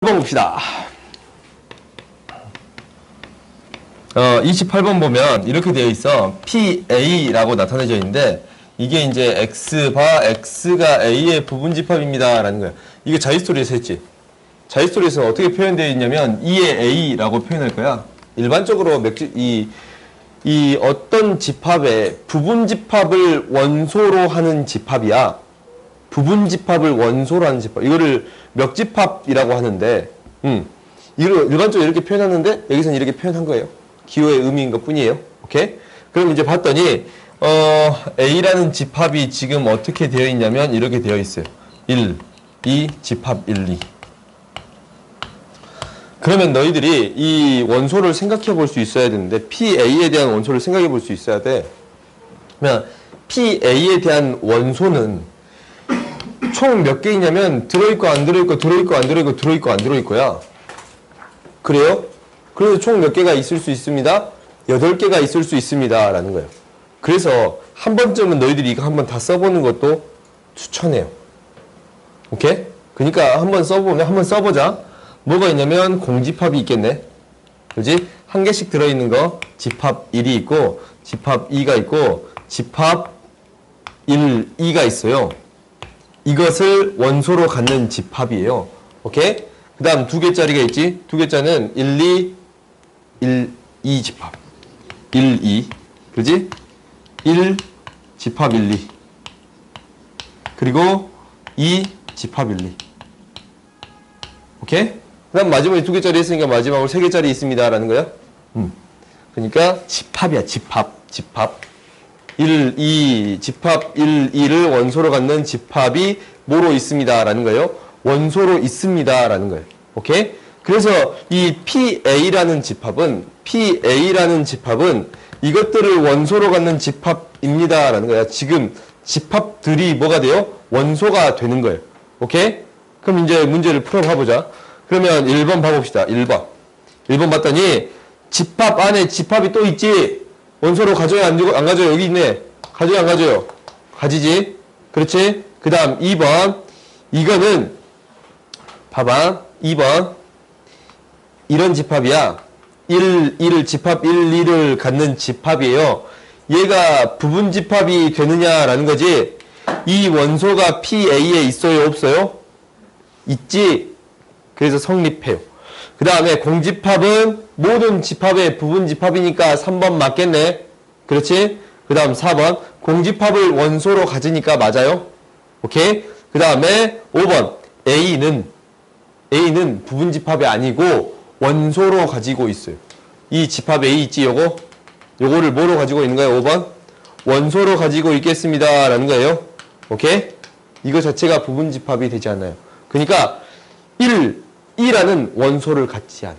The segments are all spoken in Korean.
한번 봅시다. 28번 보면 이렇게 되어 있어. PA라고 나타내져 있는데 이게 이제 X가 A의 부분집합입니다 라는 거야. 이게 자유스토리에서 했지. 자유스토리에서 어떻게 표현되어 있냐면 2의 A라고 표현할 거야. 일반적으로 이 어떤 집합의 부분집합을 원소로 하는 집합이야. 부분집합을 원소로 하는 집합. 이거를 멱집합이라고 하는데 이걸 일반적으로 이렇게 표현하는데 여기서는 이렇게 표현한 거예요. 기호의 의미인 것 뿐이에요. 오케이? 그럼 이제 봤더니 A라는 집합이 지금 어떻게 되어 있냐면 이렇게 되어 있어요. 1, 2, 집합 1, 2. 그러면 너희들이 이 원소를 생각해 볼 수 있어야 되는데 PA에 대한 원소를 생각해 볼 수 있어야 돼. 그러면 PA에 대한 원소는 총 몇 개이냐면 들어있고 안 들어있고 들어있고 안 들어있고 들어있고 안 들어있고야. 그래요? 그래서 총 몇 개가 있을 수 있습니다? 8개가 있을 수 있습니다 라는 거예요. 그래서 한 번쯤은 너희들이 이거 한번 다 써보는 것도 추천해요. 오케이? 그러니까 한번 써보자. 뭐가 있냐면 공집합이 있겠네. 그지? 한 개씩 들어있는 거 집합 1이 있고 집합 2가 있고 집합 1, 2가 있어요. 이것을 원소로 갖는 집합이에요. 오케이? 그 다음 2개짜리가 있지? 2개짜리는 1, 2 집합. 1, 2. 그지? 1 집합 1, 2. 그리고 2 집합 1, 2. 오케이? 그 다음 마지막에 2개짜리 했으니까 마지막으로 3개짜리 있습니다. 라는 거야. 그러니까 집합이야. 집합. 1, 2, 집합 1, 2를 원소로 갖는 집합이 뭐로 있습니다. 라는 거예요. 원소로 있습니다. 라는 거예요. 오케이? 그래서 이 PA라는 집합은 이것들을 원소로 갖는 집합입니다. 라는 거야. 지금 집합들이 뭐가 돼요? 원소가 되는 거예요. 오케이? 그럼 이제 문제를 풀어봐보자. 그러면 1번 봐봅시다. 1번 봤더니 집합 안에 집합이 또 있지? 원소로 가져요? 안 가져요? 여기 있네. 가져요? 안 가져요? 가지지? 그렇지? 그 다음 2번. 이거는 봐봐. 2번. 이런 집합이야. 1, 집합 1, 2를 갖는 집합이에요. 얘가 부분집합이 되느냐라는 거지. 이 원소가 PA에 있어요? 없어요? 있지? 그래서 성립해요. 그 다음에 공집합은 모든 집합의 부분집합이니까 3번 맞겠네. 그렇지? 그 다음 4번. 공집합을 원소로 가지니까 맞아요. 오케이? 그 다음에 5번. A는 부분집합이 아니고 원소로 가지고 있어요. 이 집합 A 있지, 요거를 뭐로 가지고 있는 거예요? 5번. 원소로 가지고 있겠습니다. 라는 거예요. 오케이? 이거 자체가 부분집합이 되지 않아요. 그러니까 2라는 원소를 갖지 않아.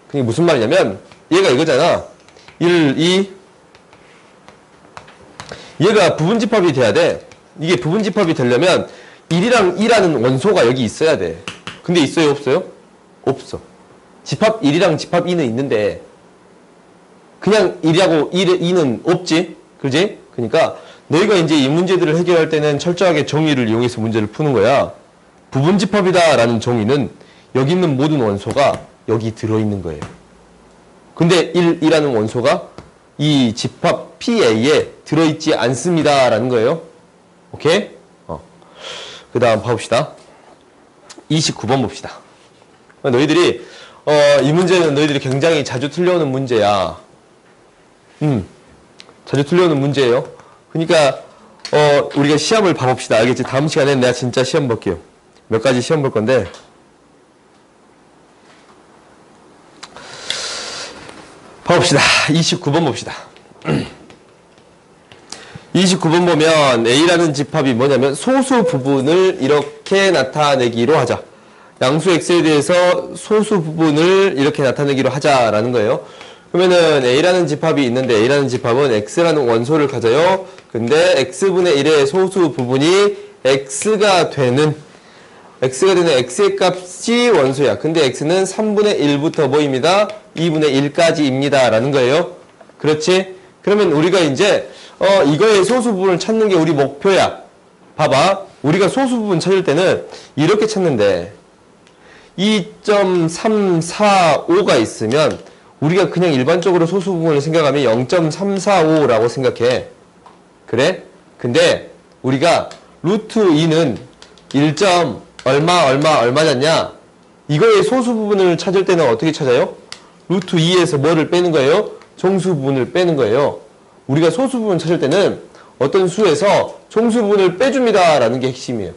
그게 무슨 말이냐면 얘가 이거잖아. 1, 2 얘가 부분집합이 돼야 돼. 이게 부분집합이 되려면 1이랑 2라는 원소가 여기 있어야 돼. 근데 있어요? 없어요? 없어. 집합 1이랑 집합 2는 있는데 그냥 1하고 2는 없지? 그지? 그러니까 너희가 이제 이 문제들을 해결할 때는 철저하게 정의를 이용해서 문제를 푸는 거야. 부분집합이다 라는 정의는 여기 있는 모든 원소가 여기 들어있는 거예요. 근데 1이라는 원소가 이 집합 PA에 들어있지 않습니다 라는 거예요. 오케이? 그 다음 봐봅시다. 29번 봅시다. 너희들이 이 문제는 너희들이 굉장히 자주 틀려오는 문제야. 자주 틀려오는 문제예요. 그러니까 우리가 시험을 봐봅시다. 알겠지? 다음 시간에 내가 진짜 시험 볼게요. 몇 가지 시험 볼 건데 봐봅시다. 29번 봅시다. 29번 보면 A라는 집합이 뭐냐면 소수 부분을 이렇게 나타내기로 하자. 양수 X에 대해서 소수 부분을 이렇게 나타내기로 하자라는 거예요. 그러면은 A라는 집합이 있는데 A라는 집합은 X라는 원소를 가져요. 근데 X분의 1의 소수 부분이 X가 되는 X의 값이 원소야. 근데 X는 3분의 1부터 뭐입니다? 2분의 1까지입니다. 라는 거예요. 그렇지? 그러면 우리가 이제 이거의 소수 부분을 찾는 게 우리 목표야. 봐봐. 우리가 소수 부분 찾을 때는 이렇게 찾는데 2.345가 있으면 우리가 그냥 일반적으로 소수 부분을 생각하면 0.345라고 생각해. 그래? 근데 우리가 루트 2는 1. 얼마잖냐? 이거의 소수 부분을 찾을 때는 어떻게 찾아요? 루트 2에서 뭐를 빼는 거예요? 정수 부분을 빼는 거예요. 우리가 소수 부분 찾을 때는 어떤 수에서 정수 부분을 빼줍니다 라는 게 핵심이에요.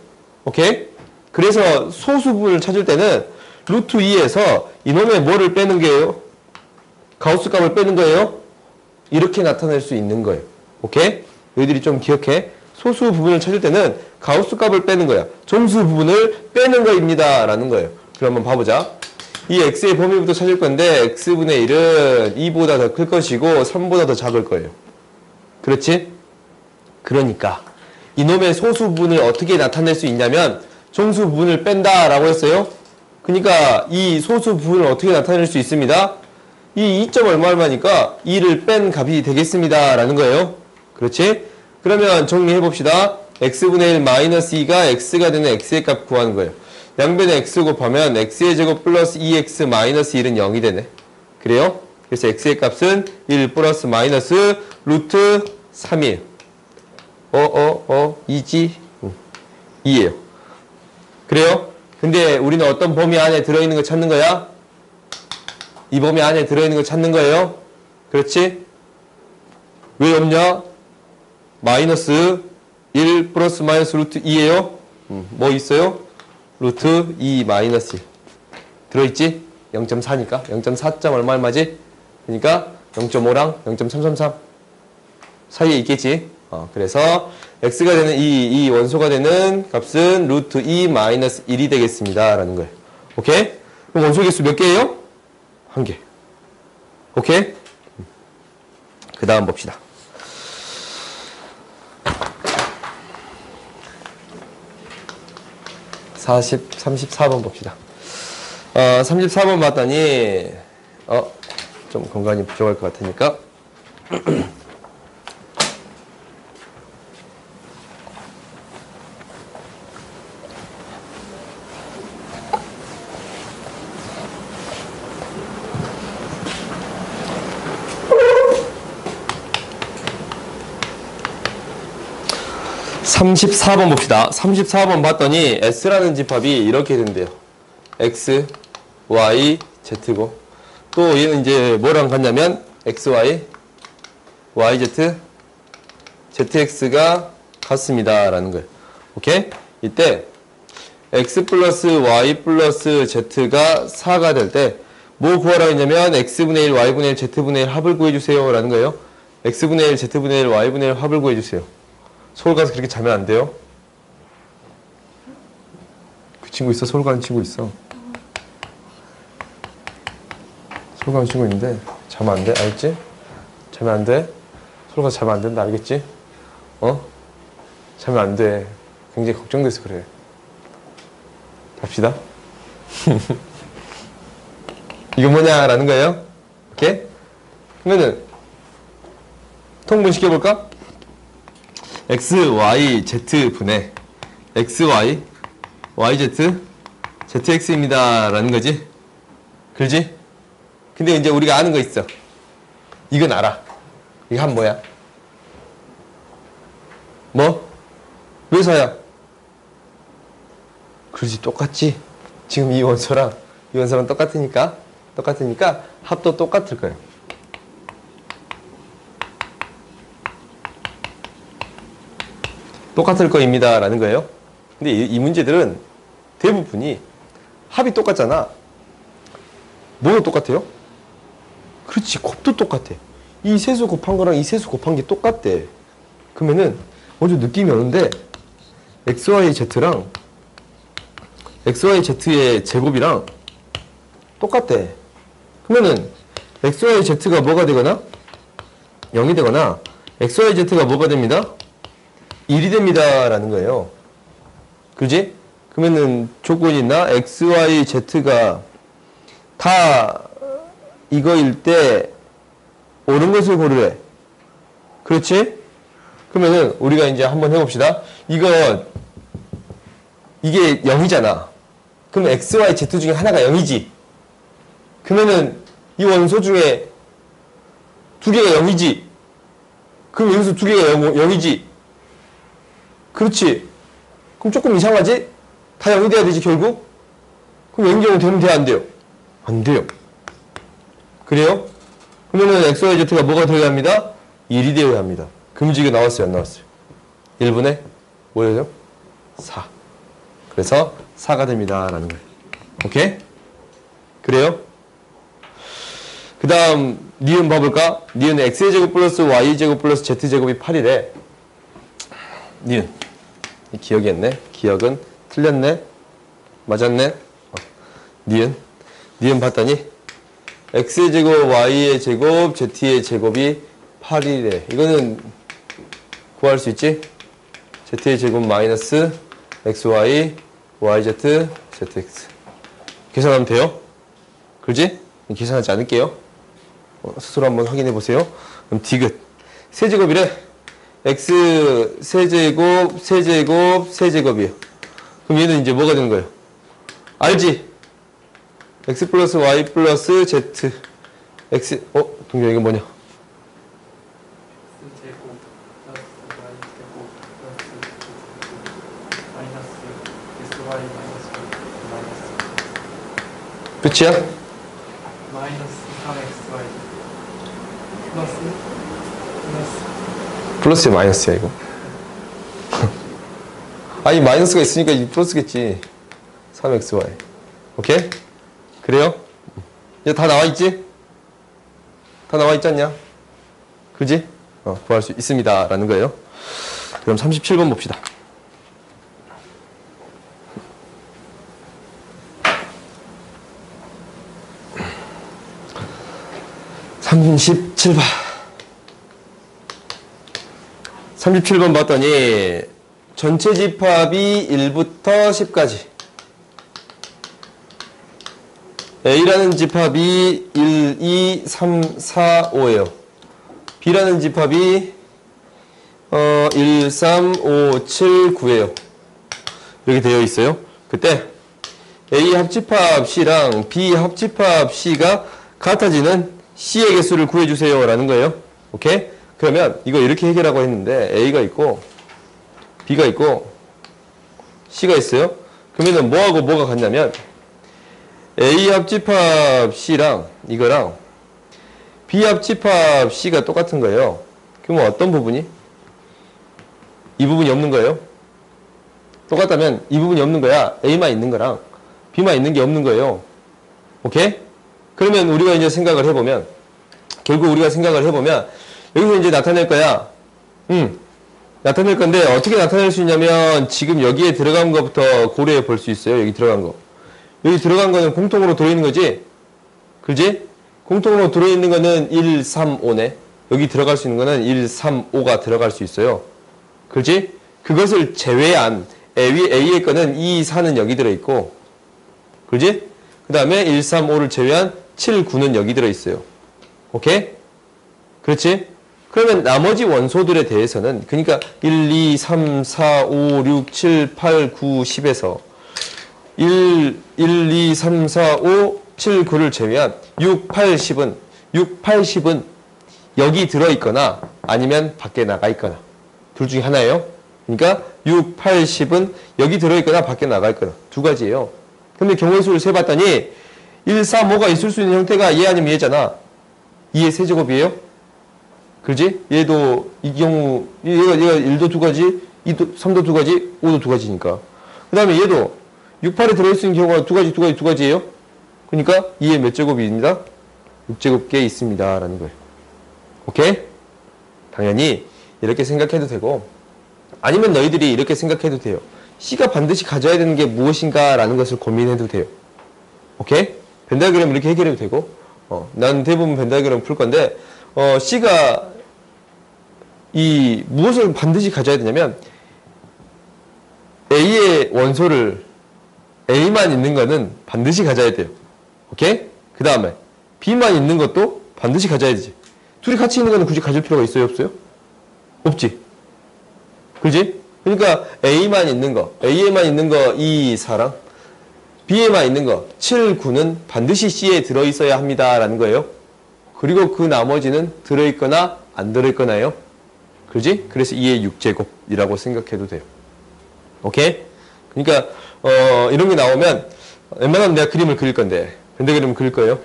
오케이? 그래서 소수 부분을 찾을 때는 루트 2에서 이놈의 뭐를 빼는 거예요? 가우스 값을 빼는 거예요? 이렇게 나타낼 수 있는 거예요. 오케이? 너희들이 좀 기억해. 소수 부분을 찾을 때는 가우스 값을 빼는 거야. 정수 부분을 빼는 거입니다 라는 거예요. 그럼 한번 봐보자. 이 x의 범위부터 찾을 건데 x분의 1은 2보다 더 클 것이고 3보다 더 작을 거예요. 그렇지? 그러니까 이놈의 소수 부분을 어떻게 나타낼 수 있냐면 정수 부분을 뺀다 라고 했어요. 그러니까 이 소수 부분을 어떻게 나타낼 수 있습니다. 이 2. 얼마니까 2를 뺀 값이 되겠습니다 라는 거예요. 그렇지? 그러면 정리해 봅시다. x분의 1 마이너스 2가 x가 되는 x의 값 구하는 거예요. 양변에 x 곱하면 x의 제곱 플러스 2x 마이너스 1은 0이 되네. 그래요? 그래서 x의 값은 1 플러스 마이너스 루트 3이에요. 2지? 2예요. 그래요? 근데 우리는 어떤 범위 안에 들어있는 거 찾는 거야? 이 범위 안에 들어있는 거 찾는 거예요. 그렇지? 왜 없냐? 마이너스 1 플러스 마이너스 루트 2예요. 뭐 있어요? 루트 2 마이너스 1 들어있지? 0.4니까 0.4. 얼마지? 그러니까 0.5랑 0.333 사이에 있겠지. 그래서 x가 되는 이 원소가 되는 값은 루트 2 마이너스 1이 되겠습니다 라는 거예요. 오케이? 그럼 원소 개수 몇 개예요? 1개. 오케이? 그 다음 봅시다. 34번 봅시다. 34번 봤더니 좀 공간이 부족할 것 같으니까 34번 봅시다. 34번 봤더니 S라는 집합이 이렇게 된대요. X, Y, Z고 또 얘는 이제 뭐랑 같냐면 X, Y, Y, Z, ZX가 같습니다 라는 거예요. 오케이? 이때 X 플러스 Y 플러스 Z가 4가 될 때 뭐 구하라고 했냐면 X분의 1, Y분의 1, Z분의 1 합을 구해주세요 라는 거예요. X분의 1, Z분의 1, Y분의 1 합을 구해주세요. 서울 가서 그렇게 자면 안 돼요? 그 친구 있어? 서울 가는 친구 있어. 서울 가는 친구 있는데 자면 안 돼? 알겠지? 자면 안 돼? 서울 가서 자면 안 된다. 알겠지? 자면 안 돼. 굉장히 걱정돼서 그래. 갑시다. 이거 뭐냐라는 거예요. 오케이? 그러면은 통분시켜볼까? x, y, z 분의 x, y, y, z, zx입니다 라는 거지. 그렇지? 근데 이제 우리가 아는 거 있어. 이건 알아. 이거 한 뭐야? 뭐? 왜 서야? 그렇지, 똑같지. 지금 이 원소랑 똑같으니까 합도 똑같을 거예요. 똑같을 거입니다 라는 거예요. 근데 이 문제들은 대부분이 합이 똑같잖아. 뭐가 똑같아요? 그렇지, 곱도 똑같아. 이 세수 곱한 거랑 이 세수 곱한 게 똑같대. 그러면은 먼저 느낌이 오는데 XYZ랑 XYZ의 제곱이랑 똑같대. 그러면은 XYZ가 뭐가 되거나 0이 되거나 XYZ가 뭐가 됩니다? 1이 됩니다 라는 거예요. 그지? 그러면은 조건이 있나? XYZ가 다 이거일 때 옳은 것을 고르래. 그렇지? 그러면은 우리가 이제 한번 해봅시다. 이게 0이잖아. 그럼 그럼 x, y, z 중에 하나가 0이지. 그러면은 이 원소 중에 두 개가 0이지. 그럼 여기서 두 개가 0이지. 그렇지. 그럼 조금 이상하지? 다 0이 돼야 되지 결국? 그럼 0이 0 되면 돼야 안 돼요? 안 돼요. 그래요? 그러면은 x, y, z가 뭐가 되어야 합니다? 1이 되어야 합니다. 금지가 나왔어요 안 나왔어요? 1분의 뭐예요? 4. 그래서 4가 됩니다 라는 거예요. 오케이? 그래요? 그 다음 니은 봐볼까? 니은 x제곱 플러스 y제곱 플러스 z제곱이 8이래. 니은 기억이 했네. 기억은 틀렸네. 맞았네. 니은 봤더니 x의 제곱 y의 제곱 z의 제곱이 8이래. 이거는 구할 수 있지? z의 제곱 마이너스 xy yz zx 계산하면 돼요? 그렇지? 계산하지 않을게요. 스스로 한번 확인해 보세요. 그럼 디귿 세제곱이래. x 세제곱 세제곱 세제곱이에요. 그럼 얘는 이제 뭐가 되는 거예요? 알지? x 플러스 y 플러스 z x 동규야 이건 뭐냐? 끝이야? 마이너스 3xy 플러스에 마이너스야 이거. 아니 마이너스가 있으니까 이 플러스겠지. 3xy. 오케이? 그래요? 이제 다 나와있지? 다 나와있지 않냐? 그지? 구할 수 있습니다 라는 거예요. 그럼 37번 봅시다. 37번. 37번 봤더니 전체 집합이 1부터 10까지 A라는 집합이 1, 2, 3, 4, 5예요. B라는 집합이 1, 3, 5, 7, 9예요. 이렇게 되어 있어요. 그때 A 합집합 C랑 B 합집합 C가 같아지는 C의 개수를 구해주세요 라는 거예요. 오케이? 그러면 이거 이렇게 해결하고 했는데 A가 있고 B가 있고 C가 있어요. 그러면 뭐하고 뭐가 같냐면 A 합집합 C랑 이거랑 B 합집합 C가 똑같은 거예요. 그러면 어떤 부분이? 이 부분이 없는 거예요. 똑같다면 이 부분이 없는 거야. A만 있는 거랑 B만 있는 게 없는 거예요. 오케이? 그러면 우리가 이제 생각을 해보면 결국 우리가 생각을 해보면 여기서 이제 나타낼 거야. 나타낼 건데 어떻게 나타낼 수 있냐면 지금 여기에 들어간 것부터 고려해 볼 수 있어요. 여기 들어간 거. 여기 들어간 거는 공통으로 들어있는 거지? 그지? 공통으로 들어있는 거는 1, 3, 5네. 여기 들어갈 수 있는 거는 1, 3, 5가 들어갈 수 있어요. 그지? 그것을 제외한 A의 거는 2, 4는 여기 들어있고 그지? 그 다음에 1, 3, 5를 제외한 7, 9는 여기 들어있어요. 오케이? 그렇지? 그러면 나머지 원소들에 대해서는 그러니까 1, 2, 3, 4, 5, 6, 7, 8, 9, 10에서 1, 2, 3, 4, 5, 7, 9를 제외한 6, 8, 10은 여기 들어있거나 아니면 밖에 나가 있거나 둘 중에 하나예요. 그러니까 6, 8, 10은 여기 들어있거나 밖에 나가 있거나 두 가지예요. 근데 경우의 수를 세봤더니 1, 3, 5가 있을 수 있는 형태가 얘 아니면 얘잖아. 2의 세제곱이에요. 그지? 얘도 이 경우 얘가 1도 두 가지, 2도, 3도 두 가지, 5도 두 가지니까. 그 다음에 얘도 6, 8에 들어있는 경우가 두 가지예요. 그러니까 2의 몇 제곱입니다? 6제곱개 있습니다. 라는 거예요. 오케이? 당연히 이렇게 생각해도 되고 아니면 너희들이 이렇게 생각해도 돼요. C가 반드시 가져야 되는 게 무엇인가 라는 것을 고민해도 돼요. 오케이? 벤 다이어그램 이렇게 해결해도 되고 난 대부분 벤 다이어그램 풀 건데 C가 이 무엇을 반드시 가져야 되냐면 A의 원소를 A만 있는 거는 반드시 가져야 돼요. 오케이? 그 다음에 B만 있는 것도 반드시 가져야 되지. 둘이 같이 있는 거는 굳이 가질 필요가 있어요? 없어요? 없지. 그지? 그러니까 A만 있는 거, A에만 있는 거 2, 4랑 B에만 있는 거 7, 9는 반드시 C에 들어있어야 합니다 라는 거예요. 그리고 그 나머지는 들어있거나 안 들어있거나요. 그러지? 그래서 2의 6제곱이라고 생각해도 돼요. 오케이? 그러니까 이런 게 나오면 웬만하면 내가 그림을 그릴 건데 근데 그림 그릴 거예요.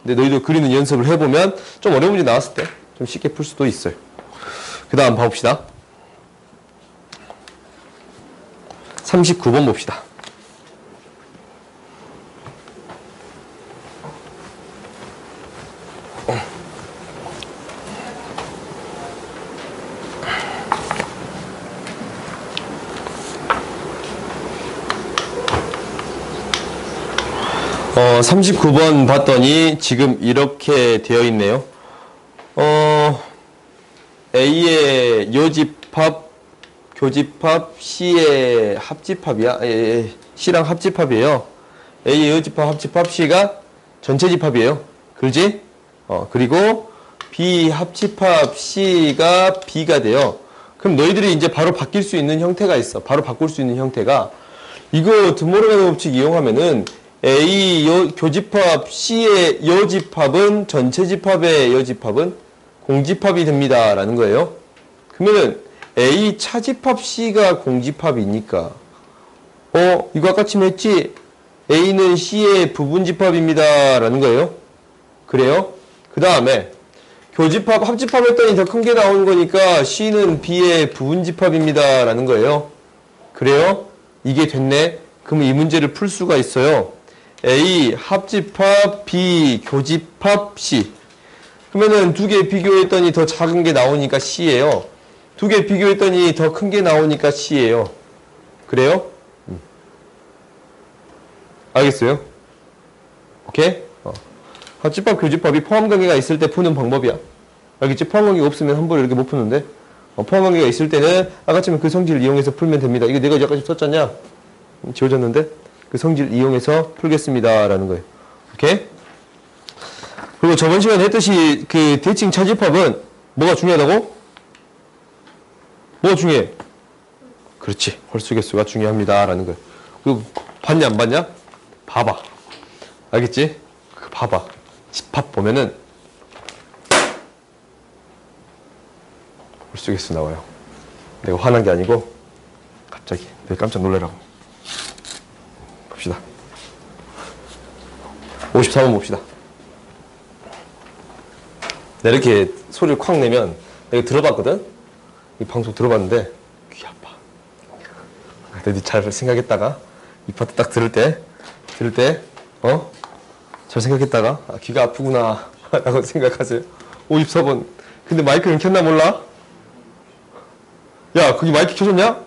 근데 너희도 그리는 연습을 해보면 좀 어려운 문제 나왔을 때 좀 쉽게 풀 수도 있어요. 그 다음 봐봅시다. 39번 봅시다. 어, 39번 봤더니 지금 이렇게 되어 있네요. A의 요집합, 교집합, C의 합집합이야. C랑 합집합이에요. A의 요집합, 합집합, C가 전체 집합이에요. 그렇지? 그리고 B 합집합, C가 B가 돼요. 그럼 너희들이 이제 바로 바뀔 수 있는 형태가 있어. 바로 바꿀 수 있는 형태가 이거 드모르가노 법칙 이용하면은 A 교집합, C의 여집합은 전체 집합의 여집합은 공집합이 됩니다. 라는 거예요. 그러면은 A 차집합 C가 공집합이니까 이거 아까 침 했지? A는 C의 부분집합입니다. 라는 거예요. 그래요? 그 다음에 교집합, 합집합 했더니 더 큰 게 나오는 거니까 C는 B의 부분집합입니다. 라는 거예요. 그래요? 이게 됐네? 그러면 이 문제를 풀 수가 있어요. A 합집합, B 교집합, C. 그러면은 두 개 비교했더니 더 작은 게 나오니까 C예요. 두 개 비교했더니 더 큰 게 나오니까 C예요. 그래요? 알겠어요? 오케이? 합집합, 교집합이 포함관계가 있을 때 푸는 방법이야. 알겠지? 포함관계가 없으면 함부로 이렇게 못 푸는데 포함관계가 있을 때는 아까처럼 그 성질을 이용해서 풀면 됩니다. 이거 내가 아까 좀 썼잖냐? 지워졌는데 그 성질 이용해서 풀겠습니다. 라는 거예요. 오케이? 그리고 저번 시간에 했듯이 그 대칭 차집합은 뭐가 중요하다고? 뭐가 중요해? 그렇지. 홀수개수가 중요합니다. 라는 거예요. 그리고 봤냐 안 봤냐? 봐봐. 알겠지? 그 봐봐. 집합 보면은 홀수개수 나와요. 내가 화난 게 아니고 갑자기 내가 깜짝 놀래라고. 봅시다. 54번 봅시다. 내가 이렇게 소리를 콱 내면 내가 들어봤거든? 이 방송 들어봤는데 귀 아파. 근데 잘 생각했다가 이 파트 딱 들을 때 잘 생각했다가 귀가 아프구나 라고 생각하세요. 54번. 근데 마이크는 켰나 몰라? 야, 거기 마이크 켜졌냐?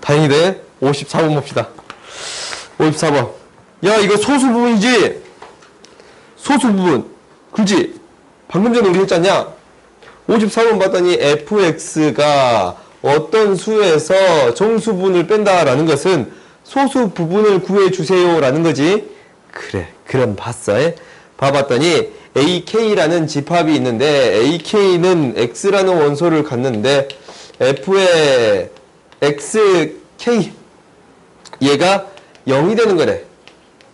다행이네. 54번 봅시다. 54번. 야, 이거 소수 부분이지? 소수 부분. 그렇지? 방금 전에 우리 했잖냐? 54번 봤더니 fx가 어떤 수에서 정수분을 뺀다라는 것은 소수 부분을 구해주세요 라는 거지. 그래. 그럼 봤어. 봐봤더니 ak라는 집합이 있는데 ak는 x라는 원소를 갖는데 f의 xk 얘가 0이 되는 거래.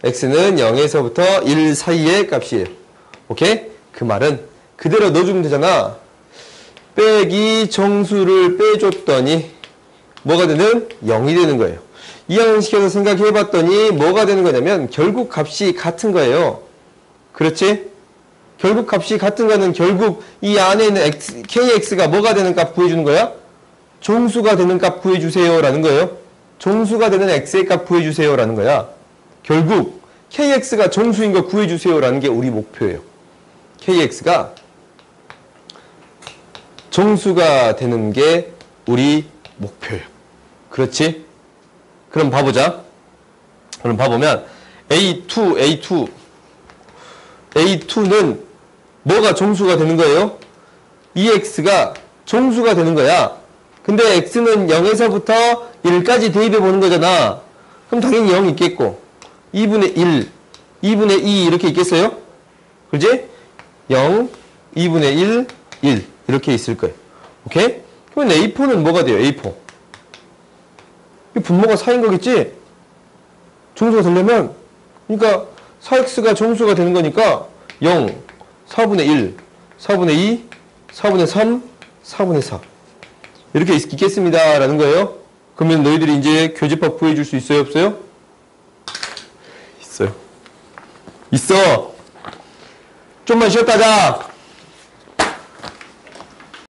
x는 0에서부터 1 사이의 값이에요. 오케이? 그 말은 그대로 넣어주면 되잖아. 빼기 정수를 빼줬더니 뭐가 되는? 0이 되는 거예요. 이항시켜서 생각해봤더니 뭐가 되는 거냐면 결국 값이 같은 거예요. 그렇지? 결국 값이 같은 거는 결국 이 안에 있는 kx가 뭐가 되는 값 구해주는 거야? 정수가 되는 값 구해주세요 라는 거예요. 정수가 되는 x의 값 구해주세요 라는 거야. 결국 kx가 정수인 거 구해주세요 라는 게 우리 목표예요. kx가 정수가 되는 게 우리 목표예요. 그렇지? 그럼 봐보자. 그럼 봐보면 A2는 뭐가 정수가 되는 거예요? EX가 정수가 되는 거야. 근데 X는 0에서부터 1까지 대입해 보는 거잖아. 그럼 당연히 0 있겠고 2분의 1, 2분의 2 이렇게 있겠어요? 그렇지? 0, 2분의 1, 1 이렇게 있을 거예요. 오케이? 그러면 A4는 뭐가 돼요? A4 이 분모가 4인 거겠지? 정수가 되려면, 그러니까 4x가 정수가 되는 거니까 0, 4분의 1, 4분의 2, 4분의 3, 4분의 4 이렇게 있겠습니다 라는 거예요. 그러면 너희들이 이제 교집합 구해줄 수 있어요 없어요? 있어요. 있어. 좀만 쉬었다 자.